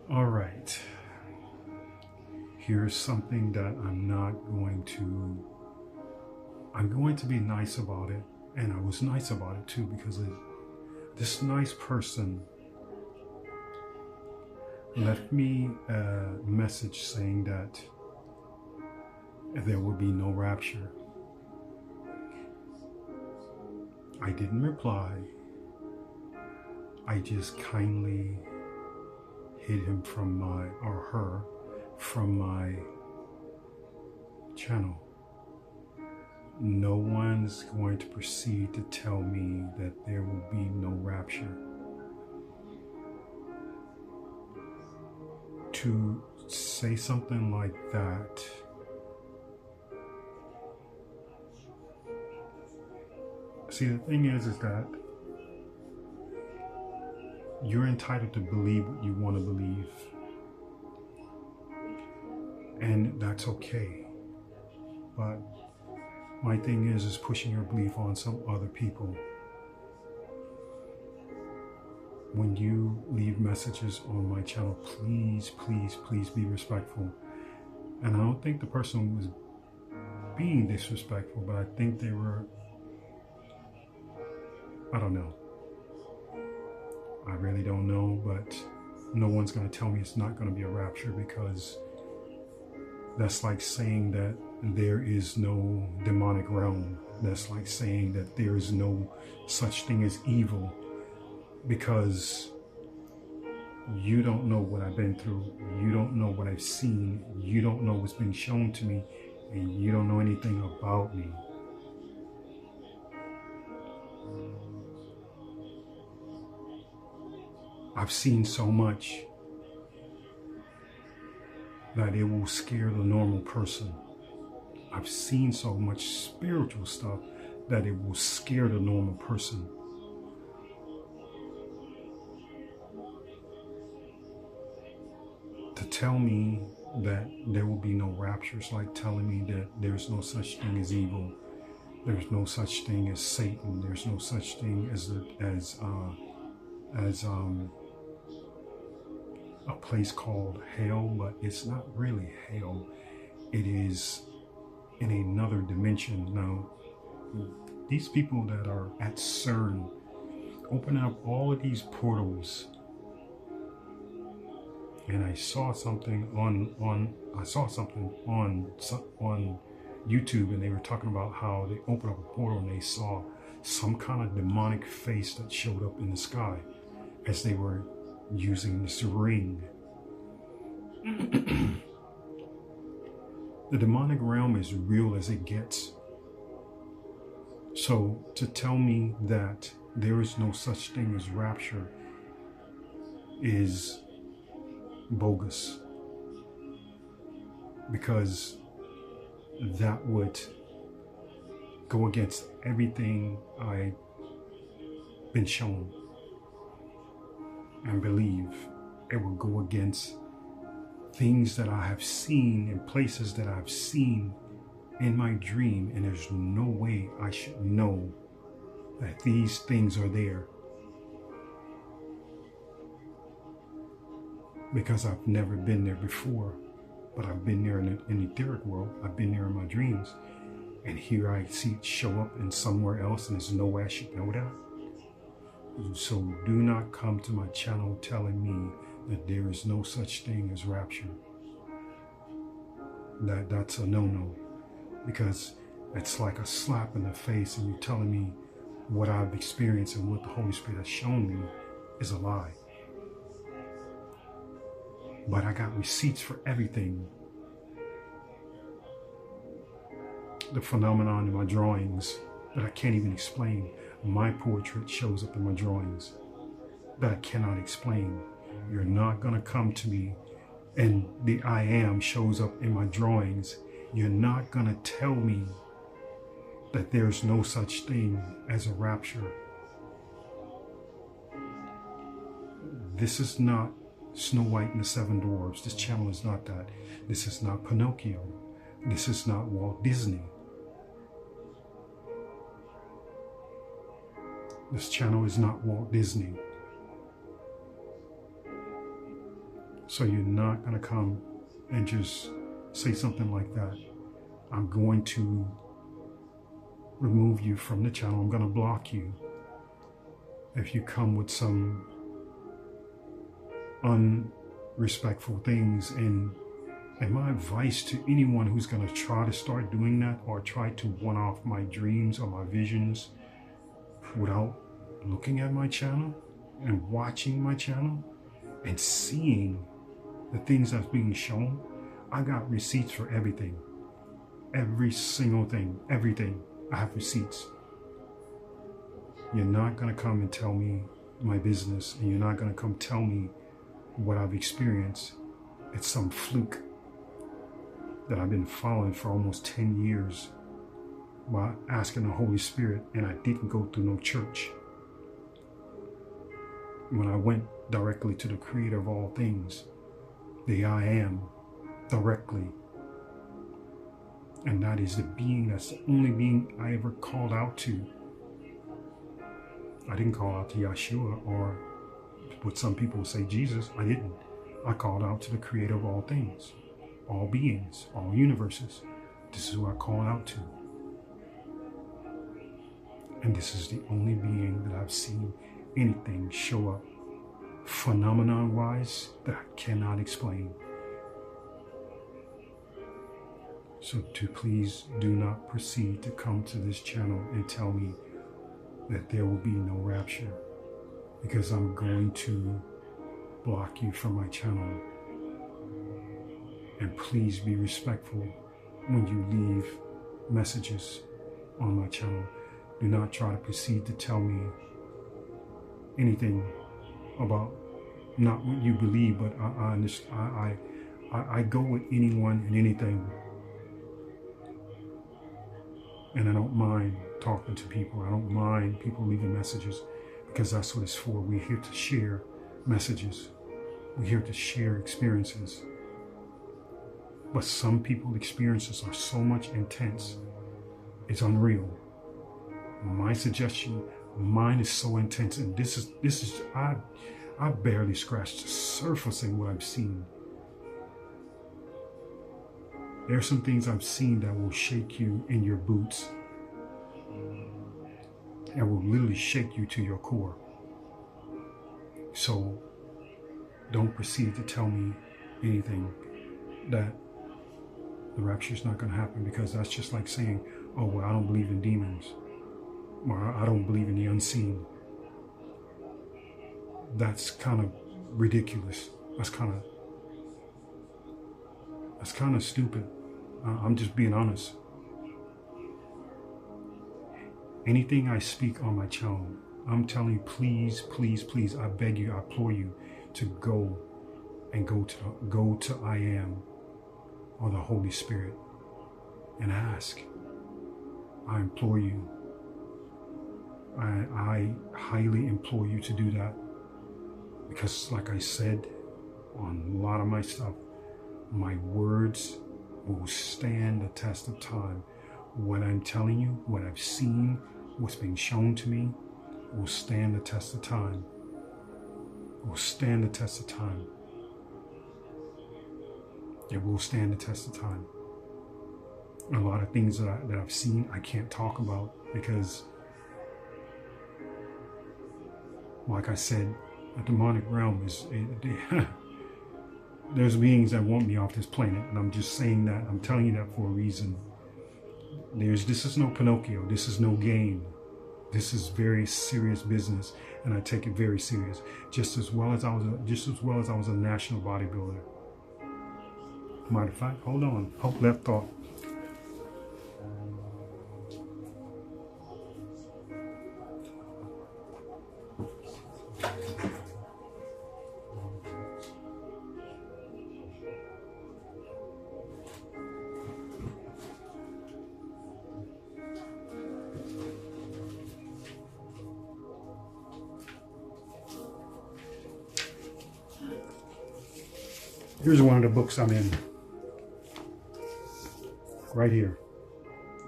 All right. Here's something that I'm going to be nice about it. And I was nice about it too because this nice person left me a message saying that there will be no rapture. I didn't reply. I just kindly hid him from her from my channel. No one's going to proceed to tell me that there will be no rapture. To say something like that see, the thing is that you're entitled to believe what you want to believe, and that's okay. But my thing is pushing your belief on some other people. When you leave messages on my channel, please, please, please be respectful. And I don't think the person was being disrespectful, but I think they were, I don't know. I really don't know, but no one's going to tell me it's not going to be a rapture, because that's like saying that there is no demonic realm. That's like saying that there is no such thing as evil, because you don't know what I've been through. You don't know what I've seen. You don't know what's been shown to me, and you don't know anything about me. I've seen so much that it will scare the normal person. I've seen so much spiritual stuff that it will scare the normal person. To tell me that there will be no rapture is like telling me that there's no such thing as evil. There's no such thing as Satan. There's no such thing as a place called hell, but it's not really hell. It is in another dimension. Now, these people that are at CERN open up all of these portals, and I saw something on YouTube, and they were talking about how they opened up a portal and they saw some kind of demonic face that showed up in the sky as they were using this ring. The demonic realm is real as it gets. So to tell me that there is no such thing as rapture is bogus, because that would go against everything I've been shown and believe. It will go against things that I have seen and places that I've seen in my dream, and there's no way I should know that these things are there, because I've never been there before. But I've been there in the etheric world. I've been there in my dreams, and here I see it show up in somewhere else, and there's no way I should know that. So do not come to my channel telling me that there is no such thing as rapture. That's a no-no, because it's like a slap in the face, and you're telling me what I've experienced and what the Holy Spirit has shown me is a lie. But I got receipts for everything. The phenomenon in my drawings that I can't even explain. My portrait shows up in my drawings that I cannot explain. You're not going to come to me and the I am shows up in my drawings. You're not going to tell me that there's no such thing as a rapture. This is not Snow White and the Seven Dwarfs. This channel is not that. This is not Pinocchio. This is not Walt Disney. This channel is not Walt Disney. So you're not going to come and just say something like that. I'm going to remove you from the channel. I'm going to block you if you come with some unrespectful things. And my advice to anyone who's going to try to start doing that or try to one off my dreams or my visions without looking at my channel and watching my channel and seeing the things that's being shown, I got receipts for everything. Every single thing, everything. I have receipts. You're not going to come and tell me my business, and you're not going to come tell me what I've experienced. It's some fluke that I've been following for almost 10 years by asking the Holy Spirit, and I didn't go through no church. When I went directly to the creator of all things, the I am, directly. And that is the being, that's the only being I ever called out to. I didn't call out to Yeshua or what some people say Jesus. I didn't. I called out to the creator of all things, all beings, all universes. This is who I called out to. And this is the only being that I've seen anything show up phenomenon-wise that I cannot explain. So please do not proceed to come to this channel and tell me that there will be no rapture, because I'm going to block you from my channel. And please be respectful when you leave messages on my channel. Do not try to proceed to tell me anything about not what you believe, but I go with anyone and anything. And I don't mind talking to people. I don't mind people leaving messages, because that's what it's for. We're here to share messages. We're here to share experiences. But some people's experiences are so much intense, it's unreal. My suggestion, mine is so intense, and this is I barely scratched the surface in what I've seen. There are some things I've seen that will shake you in your boots. And will literally shake you to your core. So don't proceed to tell me anything that the rapture is not going to happen, because that's just like saying, oh, well, I don't believe in demons, or I don't believe in the unseen. That's kind of ridiculous. That's kind of stupid. I'm just being honest. Anything I speak on my channel, I'm telling you, please, please, please, I beg you, I implore you to go to I Am or the Holy Spirit and ask. I implore you. I highly implore you to do that, because like I said on a lot of my stuff, my words will stand the test of time. What I'm telling you, what I've seen, what's being shown to me, will stand the test of time. It will stand the test of time. It will stand the test of time. A lot of things that I've seen, I can't talk about, because, like I said, the demonic realm is, there's beings that want me off this planet, and I'm just saying that, I'm telling you that for a reason. This is no Pinocchio, this is no game. This is very serious business, and I take it very serious. Just as well as I was a national bodybuilder. Matter of fact, hold on, hope left thought. Here's one of the books I'm in. Right here.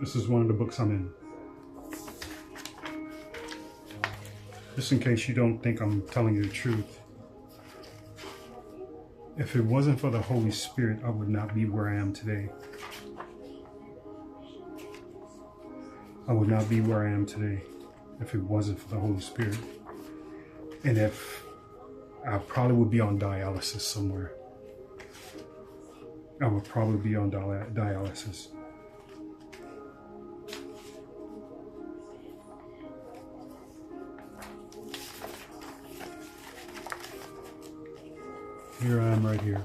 This is one of the books I'm in. Just in case you don't think I'm telling you the truth. If it wasn't for the Holy Spirit, I would not be where I am today. I would not be where I am today if it wasn't for the Holy Spirit. And if I probably would be on dialysis somewhere. I would probably be on dialysis. Here I am right here.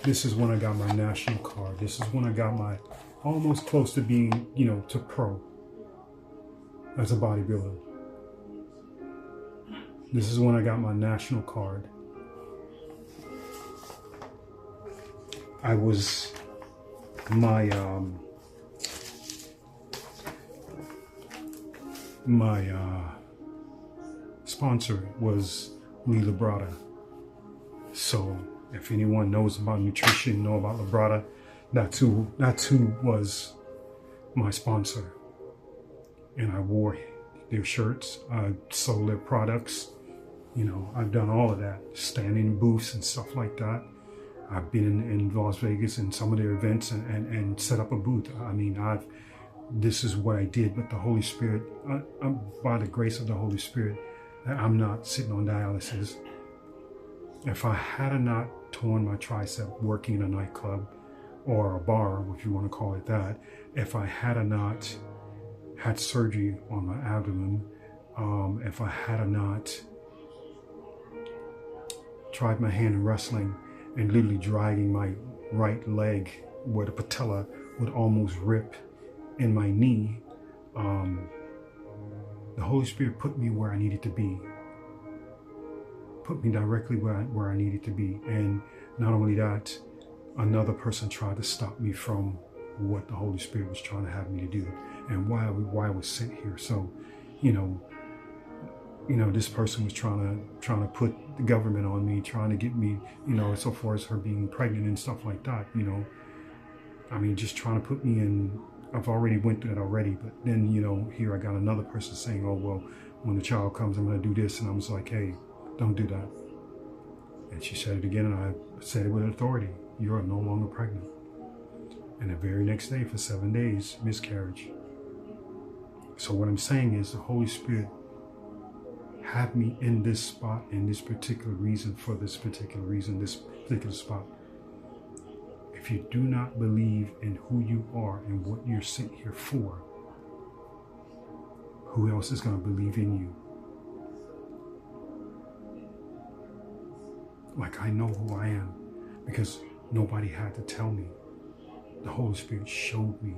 This is when I got my national card. This is when I got my almost close to being, to pro as a bodybuilder. This is when I got my national card. I was my sponsor was Lee Labrada. So if anyone knows about nutrition, know about Labrada, that's who was my sponsor. And I wore their shirts, I sold their products, I've done all of that, standing in booths and stuff like that. I've been in Las Vegas and some of their events and set up a booth. I mean, this is what I did, but the Holy Spirit, by the grace of the Holy Spirit, I'm not sitting on dialysis. If I had not torn my tricep working in a nightclub or a bar, if you want to call it that, if I had not had surgery on my abdomen, if I had not tried my hand in wrestling and literally dragging my right leg where the patella would almost rip in my knee, the Holy Spirit put me where I needed to be. Put me directly where I needed to be. And not only that, another person tried to stop me from what the Holy Spirit was trying to have me to do and why I was sent here. So, this person was trying to put the government on me, trying to get me, so far as her being pregnant and stuff like that, I mean, just trying to put me in. I've already went through that already, but then, here I got another person saying, oh, well, when the child comes, I'm going to do this. And I was like, hey, don't do that. And she said it again, and I said it with authority. You are no longer pregnant. And the very next day, for 7 days, miscarriage. So what I'm saying is the Holy Spirit had me in this spot, in this particular reason, for this particular reason, this particular spot. If you do not believe in who you are and what you're sent here for, who else is going to believe in you? Like, I know who I am because nobody had to tell me. The Holy Spirit showed me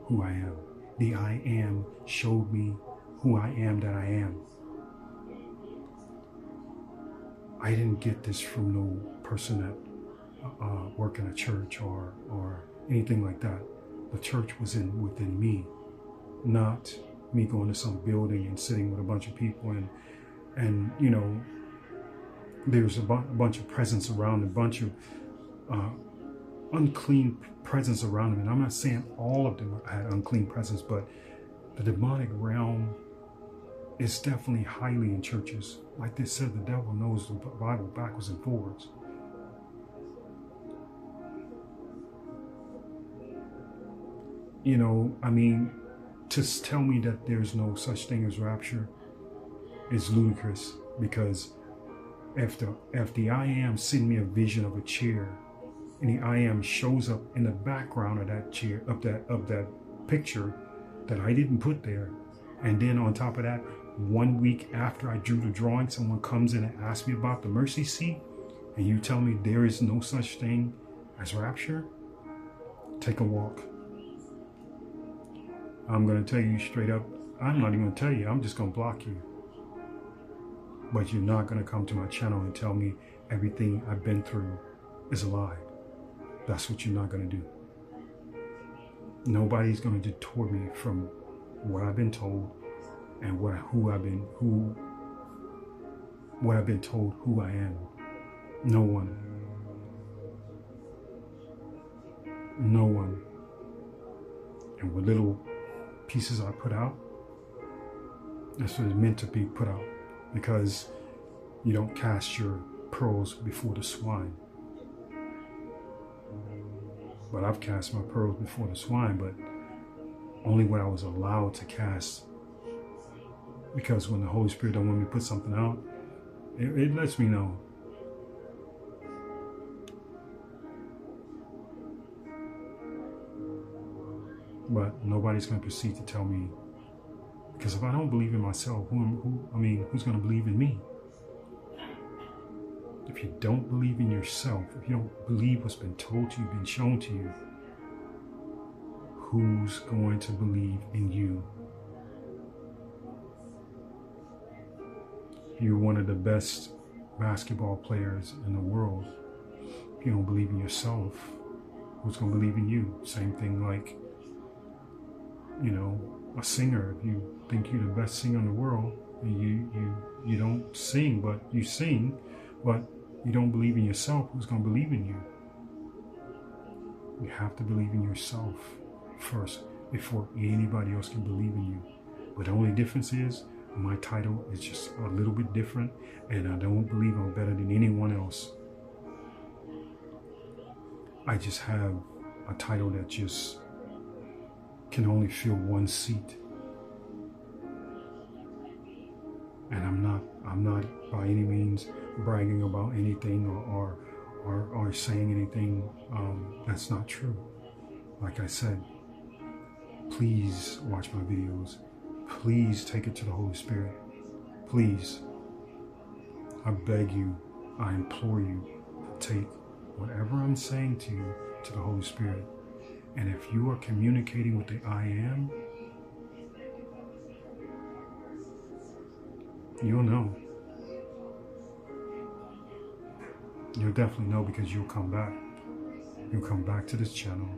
who I am. The I am showed me who I am that I am. I didn't get this from no person that work in a church or anything like that. The church was within me, not me going to some building and sitting with a bunch of people and there's a bunch of presence around, a bunch of unclean presence around them. And I'm not saying all of them had unclean presence, but the demonic realm is definitely highly in churches. Like they said, the devil knows the Bible backwards and forwards. I mean, to tell me that there's no such thing as rapture is ludicrous, because if the I am send me a vision of a chair and the I am shows up in the background of that chair, of that picture that I didn't put there, and then on top of that, 1 week after I drew the drawing, someone comes in and asks me about the mercy seat, and you tell me there is no such thing as rapture, take a walk. I'm going to tell you straight up, I'm not even going to tell you, I'm just going to block you. But you're not going to come to my channel and tell me everything I've been through is a lie. That's what you're not going to do. Nobody's going to detour me from what I've been told and what I've been told who I am. No one. No one. And what little pieces I put out, that's what it's meant to be put out, because you don't cast your pearls before the swine. But I've cast my pearls before the swine, but only what I was allowed to cast. Because when the Holy Spirit don't want me to put something out, it lets me know. But nobody's going to proceed to tell me, because if I don't believe in myself, who's going to believe in me? If you don't believe in yourself, if you don't believe what's been told to you, been shown to you, who's going to believe in you? You're one of the best basketball players in the world. If you don't believe in yourself, who's going to believe in you? Same thing like, a singer. If you think you're the best singer in the world, and you don't sing, but you sing, but you don't believe in yourself, who's going to believe in you? You have to believe in yourself first before anybody else can believe in you. But the only difference is my title is just a little bit different, and I don't believe I'm better than anyone else. I just have a title that just can only fill one seat. And I'm not by any means bragging about anything or saying anything that's not true. Like I said, please watch my videos. Please take it to the Holy Spirit. Please. I beg you, I implore you to take whatever I'm saying to you to the Holy Spirit. And if you are communicating with the I Am, you'll know. You'll definitely know, because you'll come back. You'll come back to this channel,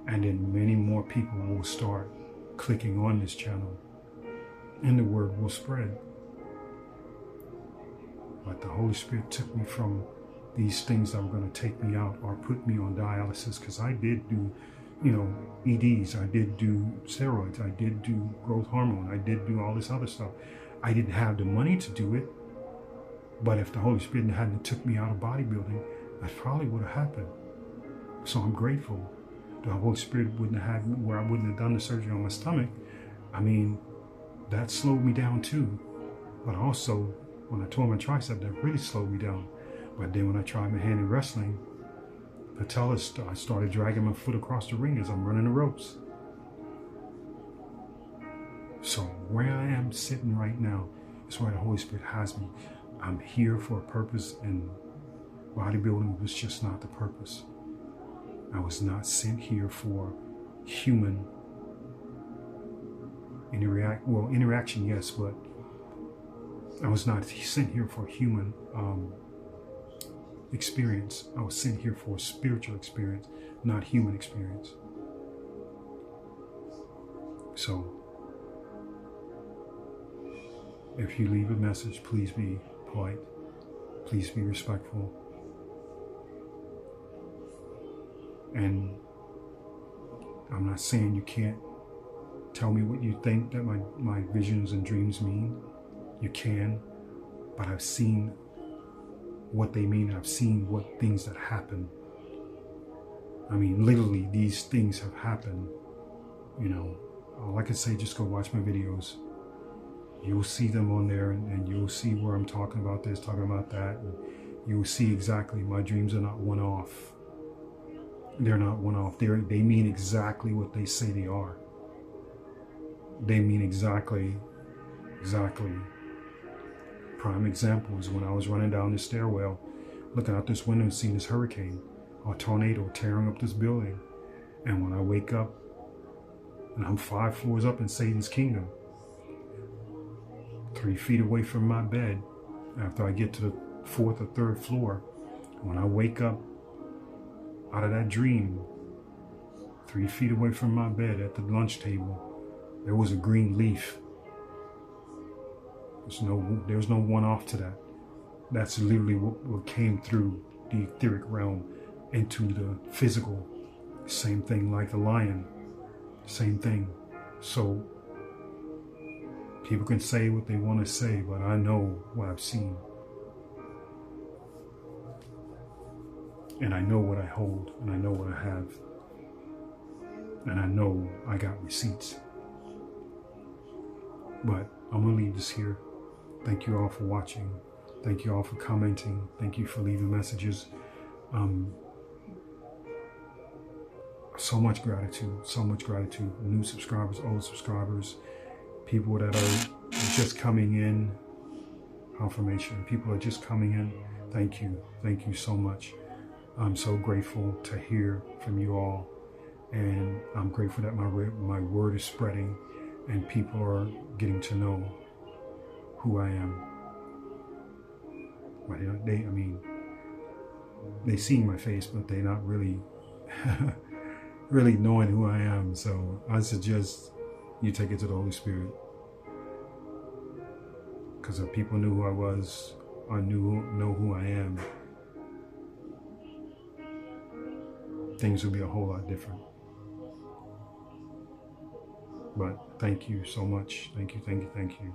and then many more people will start clicking on this channel, and the word will spread. But the Holy Spirit took me from these things that were going to take me out or put me on dialysis, because I did do, EDs, I did do steroids, I did do growth hormone, I did do all this other stuff. I didn't have the money to do it, but if the Holy Spirit hadn't took me out of bodybuilding, that probably would have happened. So I'm grateful. The Holy Spirit wouldn't have had me where I wouldn't have done the surgery on my stomach. I mean, that slowed me down too. But also, when I tore my tricep, that really slowed me down. But then when I tried my hand in wrestling, I started dragging my foot across the ring as I'm running the ropes. So where I am sitting right now is where the Holy Spirit has me. I'm here for a purpose, and bodybuilding was just not the purpose. I was not sent here for human interaction, yes, but I was not sent here for human experience. I was sent here for a spiritual experience, not human experience. So, if you leave a message, please be polite. Please be respectful. And I'm not saying you can't tell me what you think that my visions and dreams mean. You can, but I've seen what they mean. I've seen what things that happen. I mean, literally, these things have happened. All I can say, just go watch my videos. You'll see them on there, and you'll see where I'm talking about this, talking about that. And you'll see exactly my dreams are not one-off. They're not one-off. They mean exactly what they say they are. They mean exactly. Prime example is when I was running down this stairwell, looking out this window and seeing this hurricane or tornado tearing up this building. And when I wake up, and I'm 5 floors up in Satan's kingdom, 3 feet away from my bed, after I get to the 4th or 3rd floor, when I wake up out of that dream, 3 feet away from my bed at the lunch table, there was a green leaf. There's no one-off to that. That's literally what came through the etheric realm into the physical. Same thing like the lion. Same thing. So people can say what they want to say, but I know what I've seen. And I know what I hold, and I know what I have. And I know I got receipts. But I'm going to leave this here. Thank you all for watching. Thank you all for commenting. Thank you for leaving messages. So much gratitude. So much gratitude. New subscribers, old subscribers, people that are just coming in. Confirmation. People are just coming in. Thank you. Thank you so much. I'm so grateful to hear from you all. And I'm grateful that my word is spreading and people are getting to know who I am. But they see my face, but they're not really, really knowing who I am. So I suggest you take it to the Holy Spirit. Because if people knew who I was, or know who I am, things would be a whole lot different. But thank you so much. Thank you, thank you, thank you.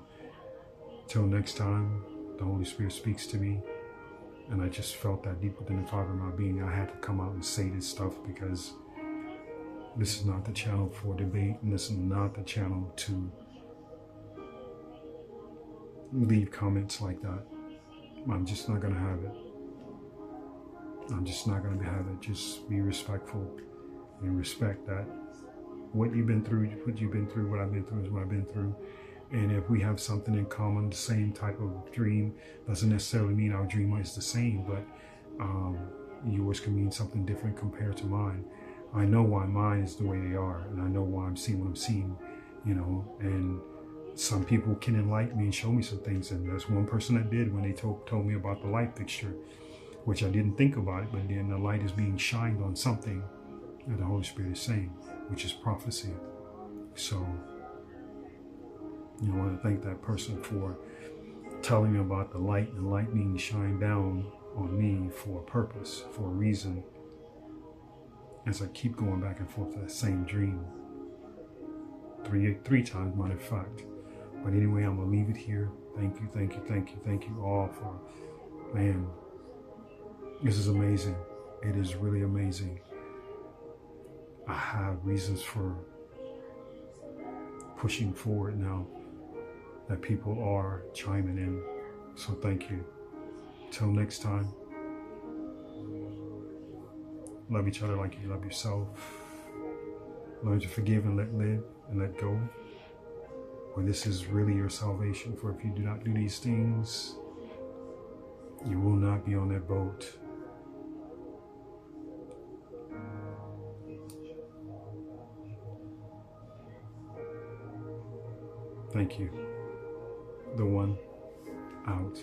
Till next time, the Holy Spirit speaks to me. And I just felt that deep within the fiber of my being, I had to come out and say this stuff, because this is not the channel for debate, and this is not the channel to leave comments like that. I'm just not going to have it. I'm just not going to have it. Just be respectful and respect that what you've been through, what I've been through is what I've been through. And if we have something in common, the same type of dream, doesn't necessarily mean our dream is the same, but yours can mean something different compared to mine. I know why mine is the way they are, and I know why I'm seeing what I'm seeing, and some people can enlighten me and show me some things. And there's one person that did when they told me about the light fixture, which I didn't think about it, but then the light is being shined on something that the Holy Spirit is saying, which is prophecy. So, I want to thank that person for telling me about the light, and the light being shined down on me for a purpose, for a reason, as I keep going back and forth to that same dream. Three times, matter of fact. But anyway, I'm going to leave it here. Thank you, thank you, thank you, thank you all for, man, this is amazing. It is really amazing. I have reasons for pushing forward now that people are chiming in. So thank you. Till next time, love each other like you love yourself. Learn to forgive and let live and let go. For this is really your salvation. For if you do not do these things, you will not be on that boat. Thank you. The One out.